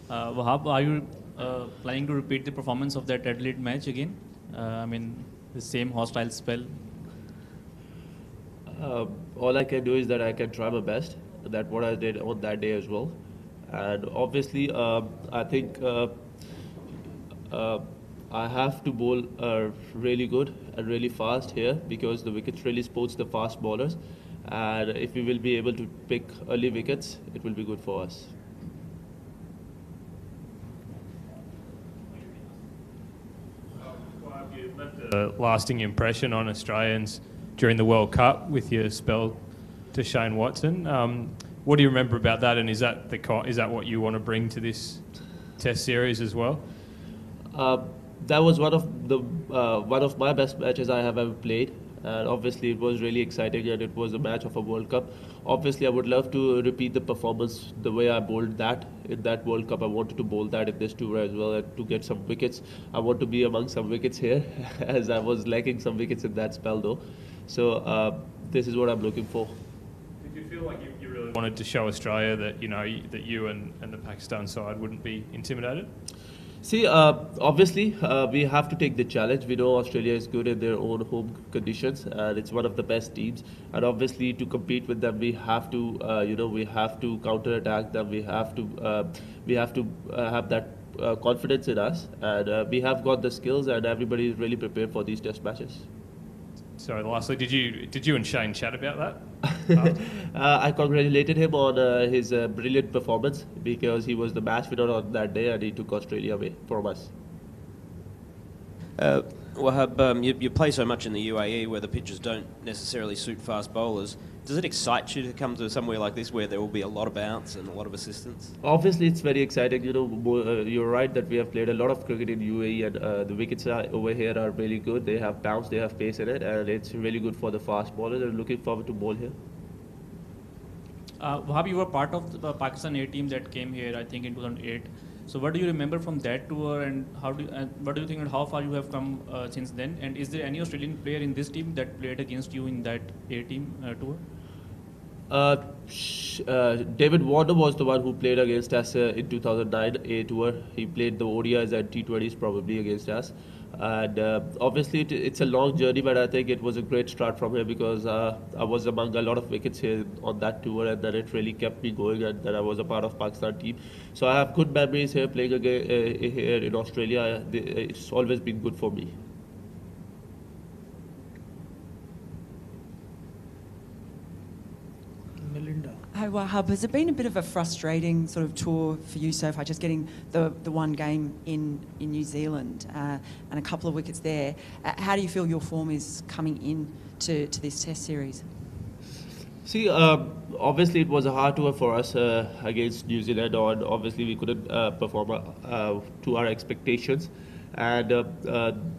Wahab, are you planning to repeat the performance of that Adelaide match again? I mean, the same hostile spell. All I can do is that I can try my best. That's what I did on that day as well. And obviously, I think uh, I have to bowl really good and really fast here because the wickets really supports the fast bowlers. And if we will be able to pick early wickets, it will be good for us. You left a lasting impression on Australians during the World Cup with your spell to Shane Watson. What do you remember about that, and is that what you want to bring to this Test series as well? That was one of my best matches I have ever played, and obviously it was really exciting, and it was a match of a World Cup. Obviously, I would love to repeat the performance the way I bowled that in that World Cup. I wanted to bowl that in this tour as well, and to get some wickets. I want to be among some wickets here, as I was lacking some wickets in that spell though. So this is what I'm looking for. Did you feel like you really wanted to show Australia that that you and the Pakistan side wouldn't be intimidated? See, obviously, we have to take the challenge. We know Australia is good in their own home conditions, and it's one of the best teams. And obviously, to compete with them, we have to, we have to counter-attack them. We have to have that confidence in us, and we have got the skills, and everybody is really prepared for these Test matches. So, lastly, did you and Shane chat about that? I congratulated him on his brilliant performance because he was the match winner on that day and he took Australia away from us. Wahab, you play so much in the UAE where the pitches don't necessarily suit fast bowlers. Does it excite you to come to somewhere like this where there will be a lot of bounce and a lot of assistance? Obviously, it's very exciting. You're right that we have played a lot of cricket in UAE, and the wickets over here are really good. They have bounce, they have pace in it, and it's really good for the fast bowlers. I'm looking forward to bowl here. Wahab, you were part of the Pakistan A team that came here, I think, in 2008. So what do you remember from that tour, and what do you think, and how far you have come since then? And is there any Australian player in this team that played against you in that A team tour? David Warner was the one who played against us in 2009 A tour. He played the ODIs and T20s probably against us. And obviously it's a long journey, but I think it was a great start from here because I was among a lot of wickets here on that tour, and then it really kept me going, and then I was a part of Pakistan team. So I have good memories here playing again, here in Australia. It's always been good for me. Hi Wahab, has it been a bit of a frustrating sort of tour for you so far, just getting the one game in New Zealand and a couple of wickets there? How do you feel your form is coming in to this Test series? See, obviously it was a hard tour for us against New Zealand, and obviously we couldn't perform to our expectations. And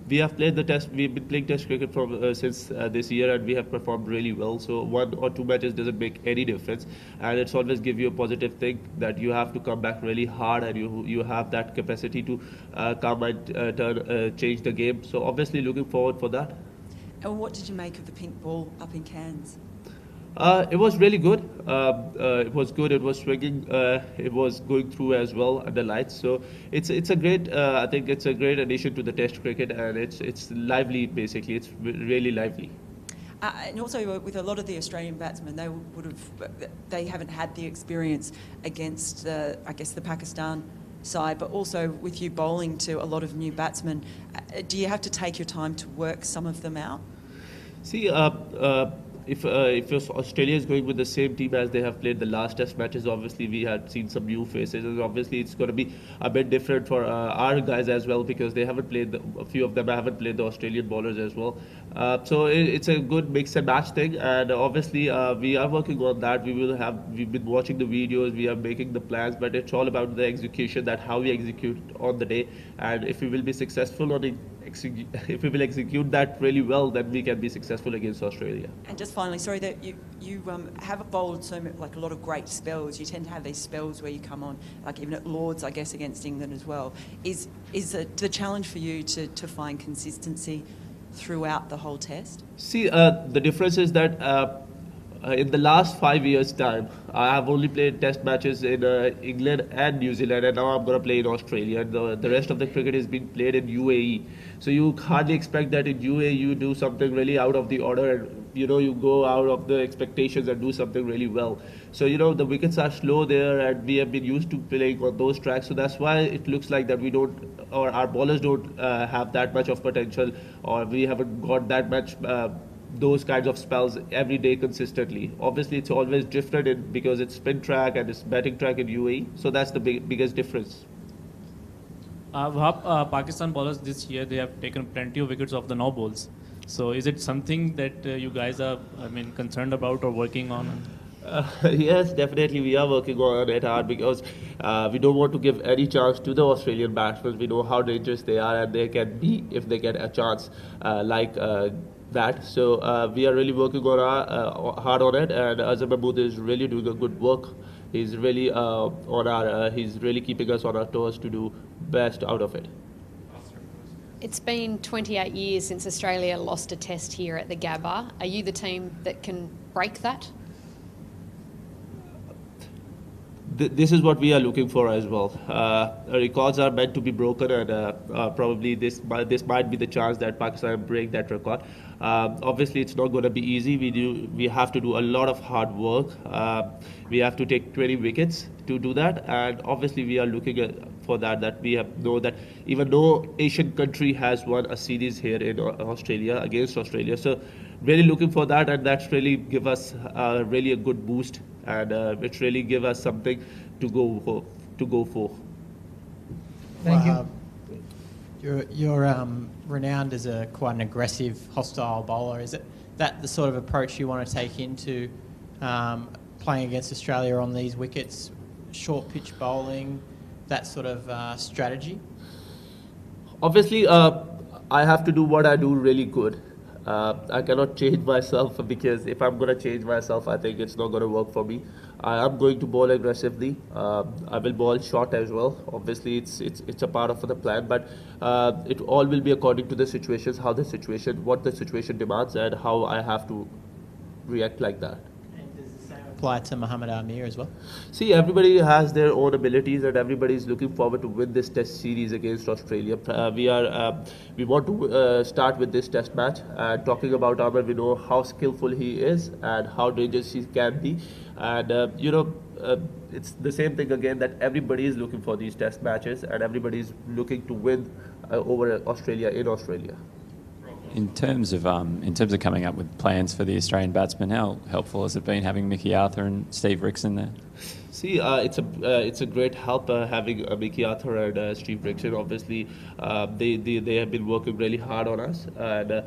we have played the Test. We've been playing Test cricket since this year, and we have performed really well. So 1 or 2 matches doesn't make any difference, and it's always give you a positive thing that you have to come back really hard, and you have that capacity to come and change the game. So obviously looking forward for that. And what did you make of the pink ball up in Cairns? It was really good. It was good. It was swinging. It was going through as well under lights. So it's a great. I think it's a great addition to the Test cricket, and it's lively. Basically, it's really lively. And also with a lot of the Australian batsmen, they haven't had the experience against I guess the Pakistan side, but also with you bowling to a lot of new batsmen, do you have to take your time to work some of them out? See, if Australia is going with the same team as they have played the last Test matches, obviously we had seen some new faces, and obviously it's going to be a bit different for our guys as well because they haven't played. A few of them haven't played the Australian bowlers as well. So it's a good mix and match thing, and obviously we are working on that. We've been watching the videos, we are making the plans, but it's all about the execution, that how we execute on the day, and if we will be successful on it. If we will execute that really well, then we can be successful against Australia. And just finally, sorry, that you have bowled a lot of great spells. You tend to have these spells where you come on, like even at Lords, I guess, against England as well. Is the challenge for you to find consistency throughout the whole Test? See, the difference is that in the last 5 years' time, I have only played test matches in England and New Zealand, and now I'm going to play in Australia. And the rest of the cricket is being played in UAE. So you hardly expect that in UAE you do something really out of the order, and you go out of the expectations and do something really well. So the wickets are slow there, and we have been used to playing on those tracks. So that's why it looks like that we don't, or our bowlers don't have that much of potential, or we haven't got that much. Those kinds of spells every day consistently. Obviously, it's always different because it's spin track and it's batting track in UAE. So that's the biggest difference. Wahab, Pakistan bowlers this year, they have taken plenty of wickets off the no balls. So is it something that you guys are, concerned about or working on? Yes, definitely we are working on it hard because we don't want to give any chance to the Australian batsmen. We know how dangerous they are, and they can be if they get a chance like that. So we are really working on hard on it, and Azhar Mahmood is really doing a good work. He's really he's really keeping us on our toes to do best out of it. It's been 28 years since Australia lost a test here at the Gabba. Are you the team that can break that? This is what we are looking for as well. Records are meant to be broken, and probably this might be the chance that Pakistan break that record. Obviously, it's not going to be easy. We have to do a lot of hard work. We have to take 20 wickets to do that, and obviously we are looking for that. That we know that even no Asian country has won a series here in Australia against Australia. So really looking for that, and that's really give us really a good boost, and it really give us something to go for. Thank you. You're renowned as quite an aggressive, hostile bowler. Is it that the sort of approach you want to take into playing against Australia on these wickets, short pitch bowling, that sort of strategy? Obviously, I have to do what I do really good. I cannot change myself, because if I'm going to change myself, I think it's not going to work for me. I am going to bowl aggressively. I will bowl short as well. Obviously, it's a part of the plan, but it all will be according to the situations, what the situation demands, and how I have to react like that. Apply to Muhammad Amir as well? See, everybody has their own abilities, and everybody is looking forward to win this test series against Australia. We want to start with this test match. Talking about Amir, we know how skillful he is and how dangerous he can be. And it's the same thing again, that everybody is looking for these test matches, and everybody is looking to win over Australia in Australia. In terms of coming up with plans for the Australian batsmen, how helpful has it been having Mickey Arthur and Steve Rickson there? See, it's a great help having Mickey Arthur and Steve Rickson. Obviously, they have been working really hard on us, and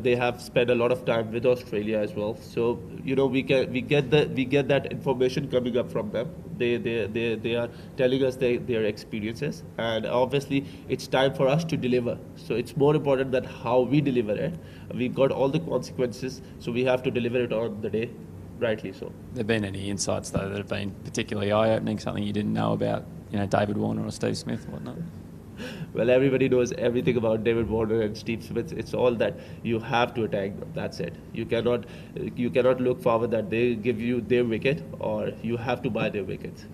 they have spent a lot of time with Australia as well. So we get that information coming up from them. They are telling us their experiences, and obviously it's time for us to deliver. So it's more important that how we deliver it. We've got all the consequences, so we have to deliver it on the day. Rightly so. Have there been any insights though that have been particularly eye-opening, something you didn't know about, David Warner or Steve Smith or whatnot? Well, everybody knows everything about David Warner and Steve Smith. It's all that you have to attack them. That's it. You cannot look forward that they give you their wicket, or you have to buy their wickets.